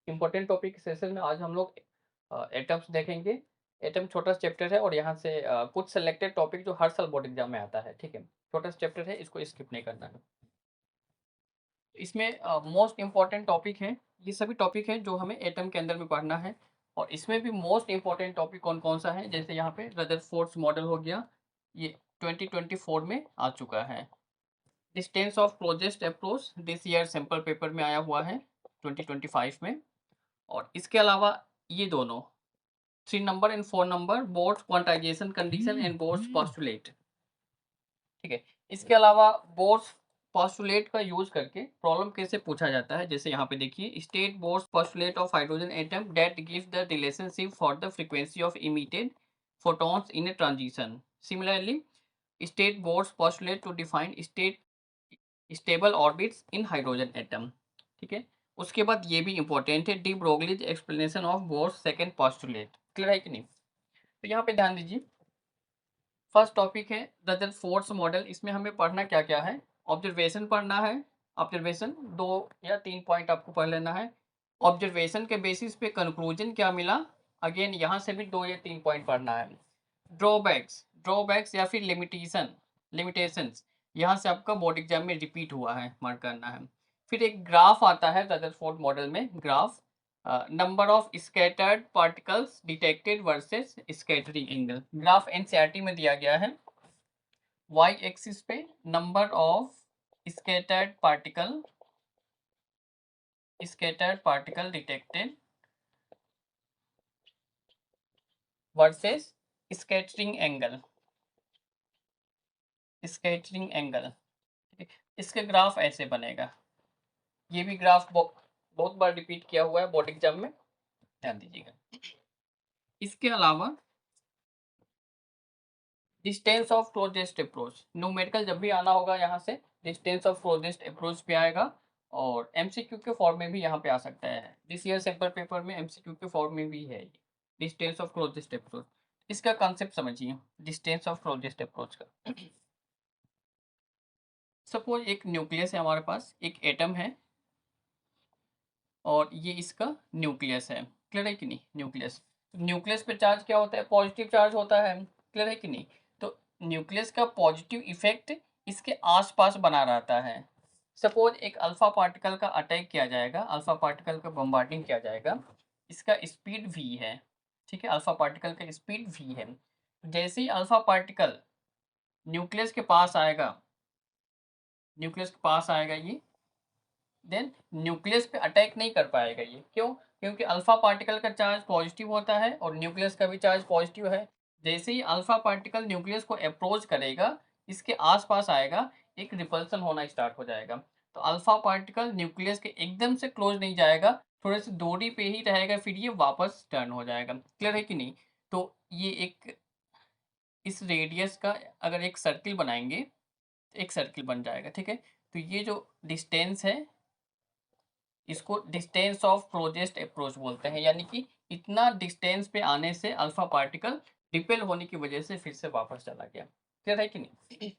Important topic session में आज हम लोग एटम्स देखेंगे। एटम छोटा चैप्टर है और यहाँ से कुछ सेलेक्टेड टॉपिक जो हर साल बोर्ड एग्जाम में आता है, ठीक है। छोटा चैप्टर है, इसको स्किप नहीं करना है। इसमें मोस्ट इम्पॉर्टेंट टॉपिक है, ये सभी टॉपिक है जो हमें एटम के अंदर में पढ़ना है। और इसमें भी मोस्ट इम्पॉर्टेंट टॉपिक कौन कौन सा है, जैसे यहाँ पे रदरफोर्ड्स मॉडल हो गया, ये 2024 में आ चुका है। Distance of closest approach this year sample paper में आया हुआ है 2025 में। और इसके अलावा ये दोनों 3 number and 4 number boards quantization condition and boards postulate, ठीक है। इसके अलावा बोर्ड्स पोस्टुलेट का यूज करके प्रॉब्लम कैसे पूछा जाता है, जैसे यहाँ पे देखिए, state boards postulate of hydrogen atom that gives the relationship for the frequency of emitted photons in a transition. Similarly, state boards postulate to define state stable orbits in hydrogen atom, ठीक है। उसके बाद ये भी important है, D Broglie's explanation of boards second postulate. Clear है कि नहीं? तो यहाँ पे ध्यान दीजिए, फर्स्ट टॉपिक है रदरफोर्ड्स मॉडल। इसमें हमें पढ़ना क्या क्या है, ऑब्जर्वेशन पढ़ना है। ऑब्जर्वेशन 2 या 3 पॉइंट आपको पढ़ लेना है। ऑब्जर्वेशन के बेसिस पे कंक्लूजन क्या मिला, अगेन यहाँ से भी 2 या 3 पॉइंट पढ़ना है। ड्रॉबैक्स या फिर लिमिटेशंस, यहाँ से आपका बोर्ड एग्जाम में रिपीट हुआ है, मार्क करना है। फिर एक ग्राफ आता है रदरफोर्ड मॉडल में, graph number of scattered particles detected versus scattering angle. Graph NCERT में दिया गया है, वाई एक्सिस पे number of scattered particle detected versus scattering angle, इसके ग्राफ ऐसे बनेगा। ये भी ग्राफ बहुत बार रिपीट किया हुआ है बोर्ड एग्जाम में, ध्यान दीजिएगा। इसके अलावा distance of closest approach, numerical जब भी आना होगा यहाँ से डिस्टेंस ऑफ क्लोजेस्ट अप्रोच पे आएगा, और एमसीक्यू के फॉर्म में भी यहाँ पे आ सकता है। दिस ईयर सैम्पल पेपर में एमसीक्यू के फॉर्म में भी है डिस्टेंस ऑफ क्लोजेस्ट अप्रोच। इसका कॉन्सेप्ट समझिए, डिस्टेंस ऑफ क्लोजेस्ट अप्रोच का। सपोज एक न्यूक्लियस है हमारे पास, एक एटम है और ये इसका न्यूक्लियस है। क्लियर है कि नहीं? न्यूक्लियस पे चार्ज क्या होता है, पॉजिटिव चार्ज होता है। क्लियर है कि नहीं? तो न्यूक्लियस का पॉजिटिव इफेक्ट इसके आसपास बना रहता है। सपोज एक अल्फा पार्टिकल का अटैक किया जाएगा, अल्फा पार्टिकल का बम्बार्डिंग किया जाएगा, इसका स्पीड v है, ठीक है। अल्फा पार्टिकल का स्पीड v है। जैसे ही अल्फा पार्टिकल न्यूक्लियस के पास आएगा, ये देन न्यूक्लियस पे अटैक नहीं कर पाएगा ये। क्यों? क्योंकि अल्फा पार्टिकल का चार्ज पॉजिटिव होता है और न्यूक्लियस का भी चार्ज पॉजिटिव है। जैसे ही अल्फा पार्टिकल न्यूक्लियस को अप्रोच करेगा, इसके आसपास आएगा, एक रिपल्सन होना स्टार्ट हो जाएगा। तो अल्फा पार्टिकल न्यूक्लियस के एकदम से क्लोज नहीं जाएगा, थोड़े से दूरी पे ही रहेगा, फिर ये वापस टर्न हो जाएगा। क्लियर है कि नहीं? तो ये एक, इस रेडियस का अगर एक सर्किल बनाएंगे, एक सर्किल बन जाएगा, ठीक है। तो ये जो डिस्टेंस है, इसको डिस्टेंस ऑफ क्लोजेस्ट अप्रोच बोलते हैं, यानी कि इतना डिस्टेंस पे आने से अल्फा पार्टिकल रिपेल होने की वजह से फिर से वापस चला गया। क्लियर है कि नहीं?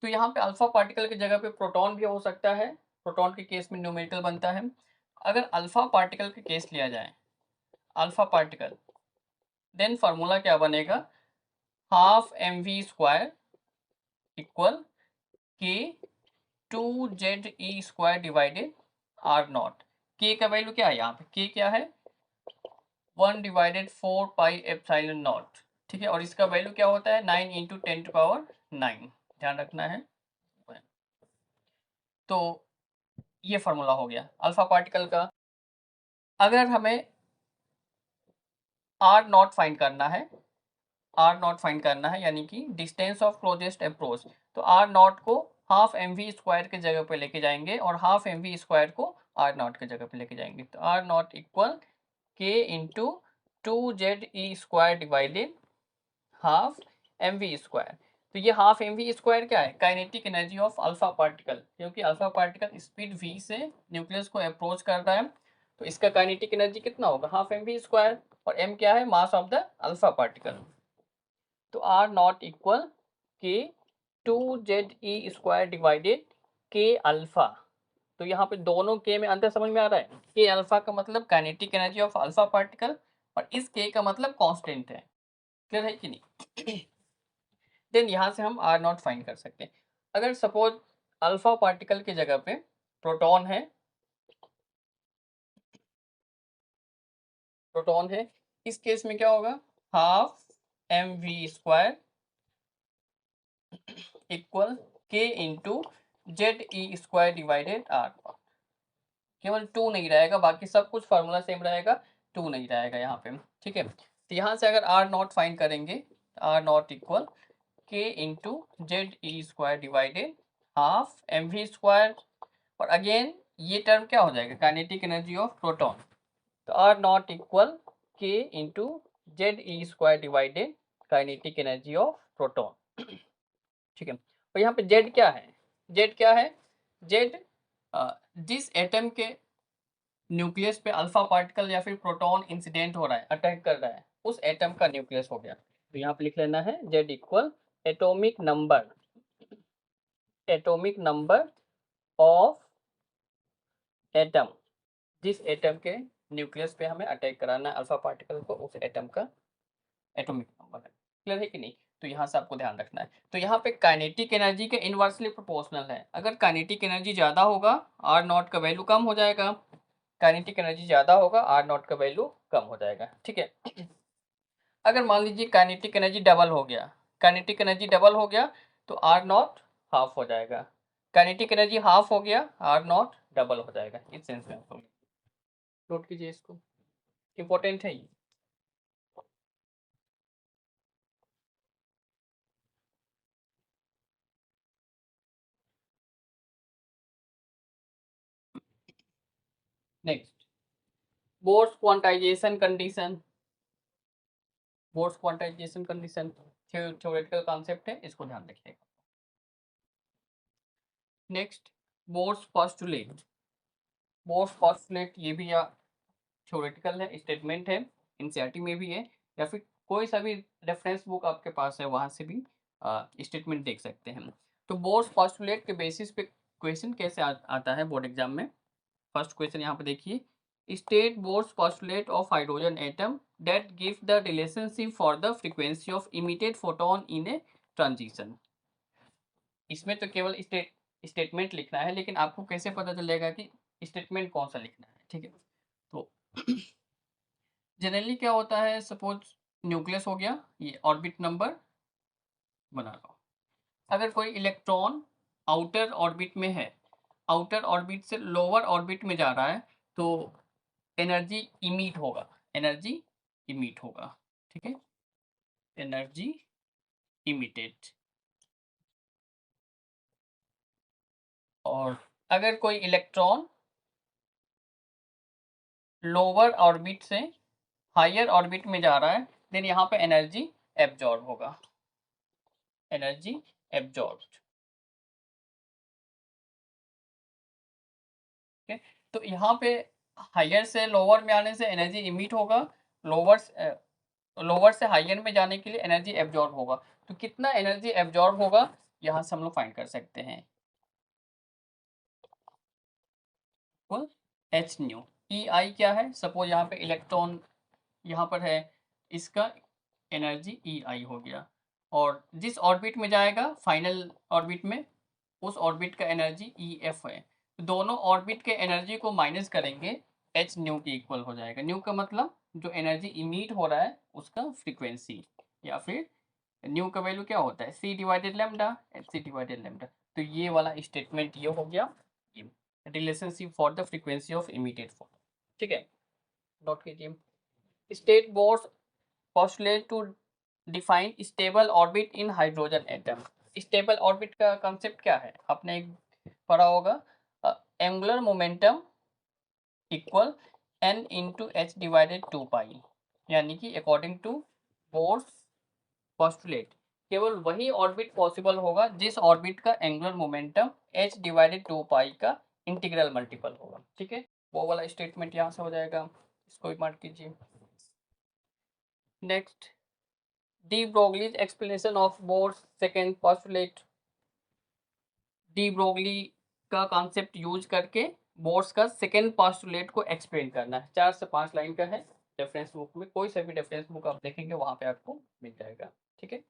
तो यहाँ पे अल्फा पार्टिकल की जगह पे प्रोटॉन भी हो सकता है, प्रोटॉन के केस में न्यूमेरिकल बनता है। अगर अल्फा पार्टिकल के केस लिया जाए, अल्फा पार्टिकल, देन फार्मूला क्या बनेगा, half M we square equal k 2ze square divided are naught. के का वैल्यू क्या है, यहाँ पे के क्या है, 1/4 पाई एप्सिलॉन नॉट, ठीक है। और इसका वैल्यू क्या होता है, 9 इंटू 10⁹, ध्यान रखना है। तो ये फॉर्मूला हो गया अल्फा पार्टिकल का। अगर हमें आर नॉट फाइंड करना है, यानी कि डिस्टेंस ऑफ क्लोजेस्ट अप्रोच, तो आर नॉट को हाफ एम वी स्क्वायर के जगह पे लेके जाएंगे और हाफ एम वी स्क्वायर को आर नॉट के जगह पे लेके जाएंगे। तो आर नॉट इक्वल के into 2ze square divided half M we square. तो ये हाफ एम वी स्क्वायर क्या है, kinetic energy of alpha particle, क्योंकि अल्फा पार्टिकल स्पीड v से न्यूक्लियस को अप्रोच कर रहा है, तो इसका काइनेटिक एनर्जी कितना होगा, हाफ एम वी स्क्वायर, और m क्या है, mass of the alpha particle. तो r naught equal k 2ze square divided के अल्फा, तो यहाँ पे दोनों के में अंतर समझ में आ रहा है। के अल्फा का मतलब kinetic energy of alpha particle और इस के का मतलब कांस्टेंट है। क्लियर है कि नहीं? देन यहाँ से हम आर नॉट फाइंड कर सकते हैं। अगर सपोज अल्फा पार्टिकल की जगह पे प्रोटॉन है, इस केस में क्या होगा, half M we square equal के into Z E square divided R. केवल 2 नहीं रहेगा, बाकी सब कुछ फार्मूला सेम रहेगा, 2 नहीं रहेगा यहाँ पे। ठीक है, तो यहाँ से अगर आर नॉट फाइंड करेंगे, आर नॉट इक्वल के into Z E square divided half M we square, और अगेन ये टर्म क्या हो जाएगा, काइनेटिक एनर्जी ऑफ प्रोटॉन। तो आर नॉट इक्वल के into Z E square divided kinetic energy of proton. ठीक है, और यहाँ पे जेड क्या है, जेड जिस एटम के न्यूक्लियस पे अल्फा पार्टिकल या फिर प्रोटॉन इंसिडेंट हो रहा है, अटैक कर रहा है, उस एटम का न्यूक्लियस हो गया। तो यहाँ पे लिख लेना है Z equal atomic number of atom, जिस एटम के न्यूक्लियस पे हमें अटैक कराना है अल्फा पार्टिकल को, उस एटम का एटॉमिक नंबर है। क्लियर है कि नहीं? तो यहाँ से आपको ध्यान रखना है। तो यहाँ पे काइनेटिक एनर्जी के इनवर्सली प्रोपोर्शनल है। अगर काइनेटिक एनर्जी ज़्यादा होगा, आर नॉट का वैल्यू कम हो जाएगा, काइनेटिक एनर्जी ज़्यादा होगा, आर नॉट का वैल्यू कम हो जाएगा। ठीक है, अगर मान लीजिए काइनेटिक एनर्जी डबल हो गया, तो आर नॉट हाफ हो जाएगा, काइनेटिक एनर्जी हाफ हो गया, आर नॉट डबल हो जाएगा। इस सेंस में आपको नोट कीजिए, इसको इंपॉर्टेंट है ये। Next, Bohr's quantization condition. Theoretical concept है, इसको ध्यान रखिएगा। नेक्स्ट, बोर्स पोस्टुलेट ये भी थ्योरेटिकल है, स्टेटमेंट है, एनसीईआरटी में भी है, या फिर कोई सा भी रेफरेंस बुक आपके पास है वहां से भी स्टेटमेंट देख सकते हैं। तो बोर्स पोस्टुलेट के बेसिस पे क्वेश्चन कैसे आता है बोर्ड एग्जाम में। फर्स्ट क्वेश्चन यहाँ पे देखिए, state Bohr's postulate of hydrogen atom that give the relationship for the frequency of emitted photon in a transition. इसमें तो केवल स्टेटमेंट लिखना है, लेकिन आपको कैसे पता चलेगा कि स्टेटमेंट कौन सा लिखना है। ठीक है, तो जनरली क्या होता है, सपोज न्यूक्लियस हो गया, ये ऑर्बिट नंबर बना लो। अगर कोई इलेक्ट्रॉन आउटर ऑर्बिट में है, आउटर ऑर्बिट से लोअर ऑर्बिट में जा रहा है, तो एनर्जी इमिट होगा। ठीक है, एनर्जी इमिटेड। और अगर कोई इलेक्ट्रॉन लोअर ऑर्बिट से हायर ऑर्बिट में जा रहा है, देन यहाँ पे एनर्जी एब्जॉर्ब होगा, एनर्जी एब्जॉर्ब। ठीक, तो यहाँ पे हायर से लोअर में आने से एनर्जी इमिट होगा, लोअर लोअर से हायर में जाने के लिए एनर्जी एब्जॉर्ब होगा। तो कितना एनर्जी एब्जॉर्ब होगा, यहाँ से हम लोग फाइंड कर सकते हैं, एच न्यू। ई आई क्या है, सपोज यहाँ पे इलेक्ट्रॉन यहाँ पर है, इसका एनर्जी ई आई हो गया, और जिस ऑर्बिट में जाएगा फाइनल ऑर्बिट में, उस ऑर्बिट का एनर्जी ई एफ है। दोनों ऑर्बिट के एनर्जी को माइनस करेंगे, एच न्यू के इक्वल हो जाएगा। न्यू का मतलब जो एनर्जी इमीट हो रहा है उसका फ्रीक्वेंसी, या फिर न्यू का वैल्यू क्या होता है, c divided lambda, c divided lambda. तो ये वाला स्टेटमेंट ये हो गया, relationship for the frequency of immediate photo. ठीक है, नोट कीजिए। State Bohr's postulate to define stable orbit in hydrogen atom. Stable orbit का कंसेप्ट क्या है, आपने एक पढ़ा होगा, angular momentum equal n into h divided 2 pi, यानी कि अकॉर्डिंग टू बोर्स पोस्टुलेट केवल वही ऑर्बिट पॉसिबल होगा जिस ऑर्बिट का एंगुलर मोमेंटम एच डिवाइडेड 2 पाई का इंटीग्रल मल्टीपल होगा। ठीक है, वो वाला स्टेटमेंट यहाँ से हो जाएगा, इसको भी मार्क कीजिए। Next, D Broglie's explanation of bourse second postulate. De Broglie का कॉन्सेप्ट यूज करके बोर्स का सेकेंड पोस्टुलेट को एक्सप्लेन करना है। 4 से 5 लाइन का है। रेफरेंस बुक में कोई सा भी रेफरेंस बुक आप देखेंगे वहां पे आपको मिल जाएगा। ठीक है,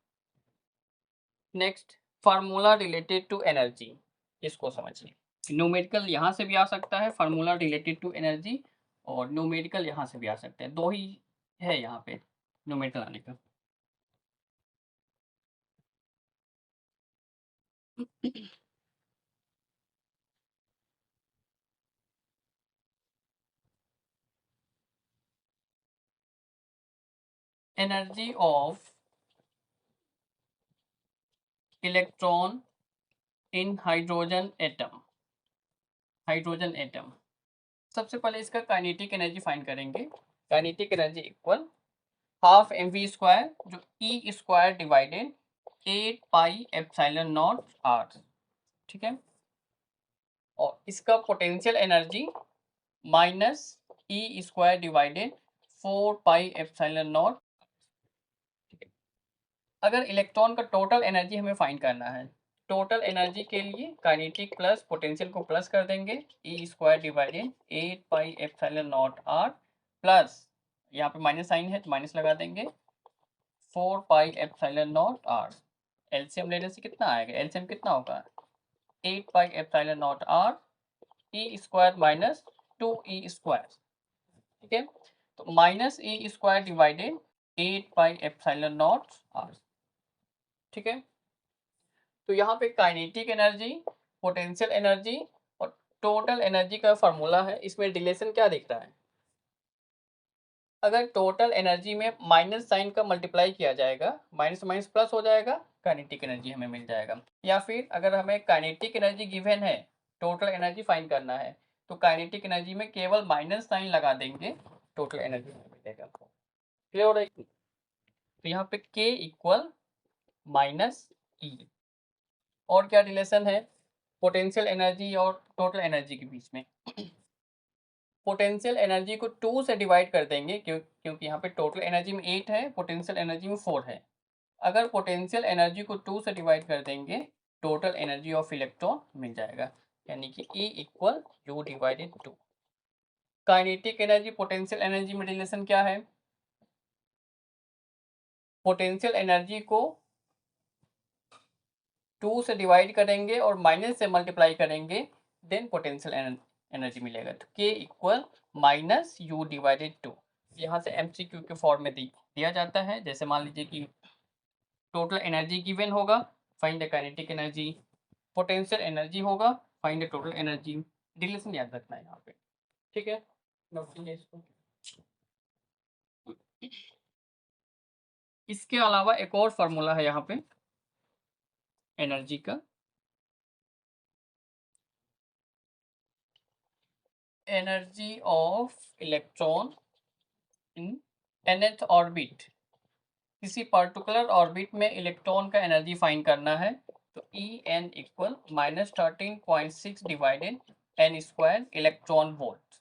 next formula related to energy, इसको समझिए। न्यूमेरिकल यहाँ से भी आ सकता है फार्मूला रिलेटेड टू एनर्जी, और न्यूमेरिकल यहाँ से भी आ सकते हैं, दो ही है यहाँ पे न्यूमेरिकल आने का। Energy of electron in hydrogen atom, hydrogen atom. सबसे पहले इसका काइनेटिक एनर्जी फाइंड करेंगे। Kinetic energy equal half M we square जो E square divided 8 pi epsilon naught are. ठीक है, और इसका पोटेंशियल एनर्जी माइनस ई square divided 4 pi epsilon naught. अगर इलेक्ट्रॉन का टोटल एनर्जी हमें फाइंड करना है, टोटल एनर्जी के लिए काइनेटिक प्लस पोटेंशियल को प्लस कर देंगे, ई square divided 8 pi epsilon naught r plus यहाँ पे माइनस साइन है तो माइनस लगा देंगे 4 pi epsilon naught r. LCM लेने से कितना आएगा, एलसीएम कितना होगा 8 pi epsilon naught r e square minus 2 e square. ठीक है, तो minus E square divided 8 pi epsilon naught are. ठीक है, तो यहाँ पे काइनेटिक एनर्जी, पोटेंशियल एनर्जी और टोटल एनर्जी का फार्मूला है। इसमें रिलेशन क्या दिख रहा है, अगर टोटल एनर्जी में माइनस साइन का मल्टीप्लाई किया जाएगा, माइनस माइनस प्लस हो जाएगा, काइनेटिक एनर्जी हमें मिल जाएगा। या फिर अगर हमें काइनेटिक एनर्जी गिवन है, टोटल एनर्जी फाइंड करना है, तो काइनेटिक एनर्जी में केवल माइनस साइन लगा देंगे, टोटल एनर्जी हमें मिलेगा। क्लियर हो रहा है? तो यहाँ पे K इक्वल माइनस ई। और क्या रिलेशन है पोटेंशियल एनर्जी और टोटल एनर्जी के बीच में, पोटेंशियल एनर्जी को 2 से डिवाइड कर देंगे क्योंकि यहाँ पे टोटल एनर्जी में 8 है, पोटेंशियल एनर्जी में 4 है। अगर पोटेंशियल एनर्जी को 2 से डिवाइड कर देंगे, टोटल एनर्जी ऑफ इलेक्ट्रॉन मिल जाएगा, यानी कि E equal you divided 2। Kinetic energy potential energy में रिलेशन क्या है, पोटेंशियल एनर्जी को 2 से डिवाइड करेंगे और माइनस से मल्टीप्लाई करेंगे, देन पोटेंशियल एनर्जी मिलेगा। तो K equal minus you divided 2। यहाँ से MCQ के फॉर्म में दिया जाता है। जैसे मान लीजिए कि टोटल एनर्जी गिवन होगा, find the kinetic energy, potential energy होगा, find the total energy. Relation याद रखना है यहाँ पे। ठीक है, नोट कीजिए इसको। इसके अलावा एक और फार्मूला है यहाँ पे एनर्जी का, energy of electron in nth orbit. किसी पर्टिकुलर ऑर्बिट में इलेक्ट्रॉन का एनर्जी फाइंड करना है, तो En equal -13.6 divided n square electron volt.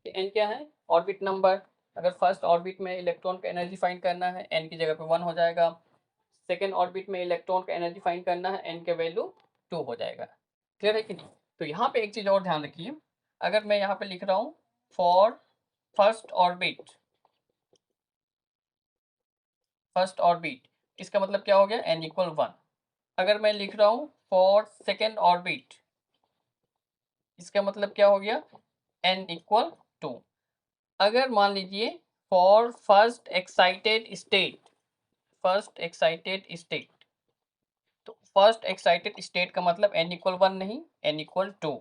n क्या है, ऑर्बिट नंबर। अगर फर्स्ट ऑर्बिट में इलेक्ट्रॉन का एनर्जी फाइंड करना है, n की जगह पे 1 हो जाएगा। सेकेंड ऑर्बिट में इलेक्ट्रॉन का एनर्जी फाइंड करना है, n के वैल्यू 2 हो जाएगा। क्लियर है कि नहीं? तो यहाँ पे एक चीज और ध्यान रखिए, अगर मैं यहाँ पे लिख रहा हूँ for first orbit, first orbit, इसका मतलब क्या हो गया, n इक्वल 1। अगर मैं लिख रहा हूँ फॉर सेकेंड ऑर्बिट, इसका मतलब क्या हो गया, n इक्वल 2। अगर मान लीजिए for first excited state, first excited state, तो फर्स्ट एक्साइटेड स्टेट का मतलब n इक्वल 1 नहीं, n equal 2।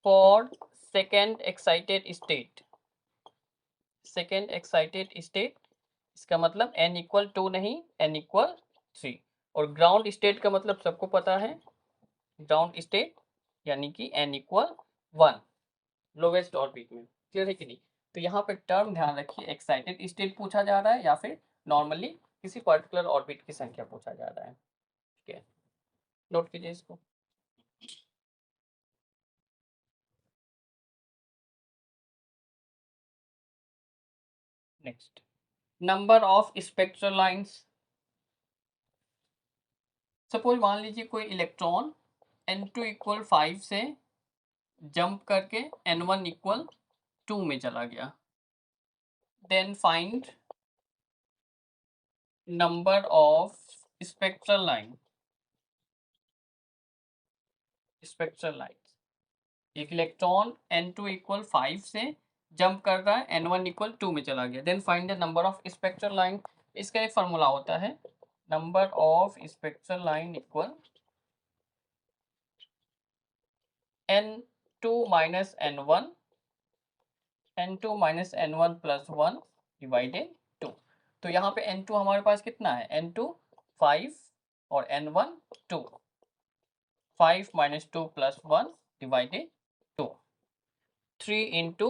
For second excited state, second excited state, इसका मतलब n इक्वल 2 नहीं, n इक्वल 3। और ग्राउंड स्टेट का मतलब सबको पता है, ग्राउंड स्टेट यानी कि n इक्वल 1 लोवेस्ट ऑर्बिट में। क्लियर है कि नहीं? तो यहाँ पे टर्म ध्यान रखिए, एक्साइटेड स्टेट पूछा जा रहा है या फिर नॉर्मली किसी पर्टिकुलर ऑर्बिट की संख्या पूछा जा रहा है। ठीक है, नोट कीजिए इसको। Next, number of spectral lines. Suppose मान लीजिए कोई इलेक्ट्रॉन n2 इक्वल 5 से जंप करके n1 इक्वल 2 में चला गया। Then find number of spectral line, एक इलेक्ट्रॉन n2 इक्वल 5 से जंप कर रहा है, n1 इक्वल 2 में चला गया। Then find the number of spectral line. इसका एक फार्मूला होता है, number of spectral line equal n2 minus n1, n2 minus n1 plus 1 divided 2। तो यहाँ पे n2 हमारे पास कितना है, n2 5 और n1 2, 5 minus 2 plus 1 divided 2, 3 into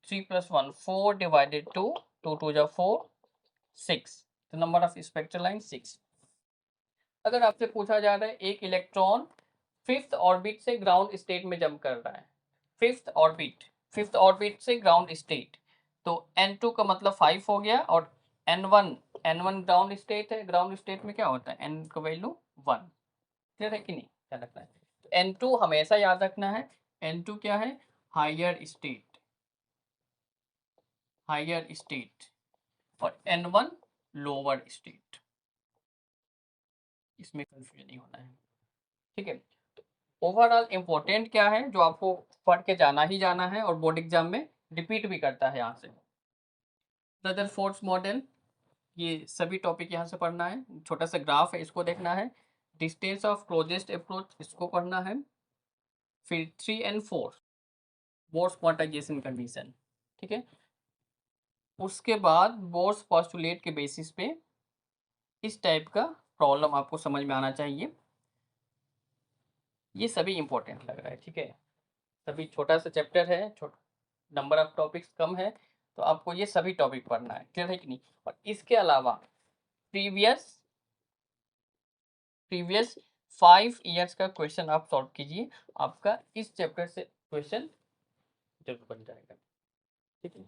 3 plus 1 4 divided 2, 2 2 जा 4, 6। तो नंबर ऑफ स्पेक्ट्रल लाइन 6। अगर आपसे पूछा जा रहा है एक इलेक्ट्रॉन फिफ्थ ऑर्बिट से ग्राउंड स्टेट में जंप कर रहा है, फिफ्थ ऑर्बिट से ग्राउंड स्टेट, तो n2 का मतलब 5 हो गया और n1 ग्राउंड स्टेट है, ग्राउंड स्टेट में क्या होता है, n का वैल्यू 1। क्लियर है कि नहीं, क्या रखना है, तो n2 हमेशा याद रखना है, n2 क्या है, हायर स्टेट और n1 लोअर स्टेट, इसमें कंफ्यूजन नहीं होना है। ठीक है, तो ओवरऑल इंपॉर्टेंट क्या है जो आपको पढ़ के जाना ही जाना है और बोर्ड एग्जाम में रिपीट भी करता है यहाँ से, रदरफोर्ड्स मॉडल, ये सभी टॉपिक यहाँ से पढ़ना है। छोटा सा ग्राफ है, इसको देखना है। डिस्टेंस ऑफ क्लोजेस्ट अप्रोच, इसको पढ़ना है। फिर 3 और 4 बोर्स क्वांटाइजेशन कंडीशन, ठीक है। उसके बाद बोर्स पॉस्टुलेट के बेसिस पे इस टाइप का प्रॉब्लम आपको समझ में आना चाहिए। ये सभी इंपॉर्टेंट लग रहा है, ठीक है। सभी छोटा सा चैप्टर है, नंबर ऑफ टॉपिक्स कम है, तो आपको ये सभी टॉपिक पढ़ना है। क्लियर है कि नहीं। और इसके अलावा प्रीवियस 5 ईयर्स का क्वेश्चन आप सॉल्व कीजिए, आपका इस चैप्टर से क्वेश्चन जरूर बन जाएगा। ठीक है।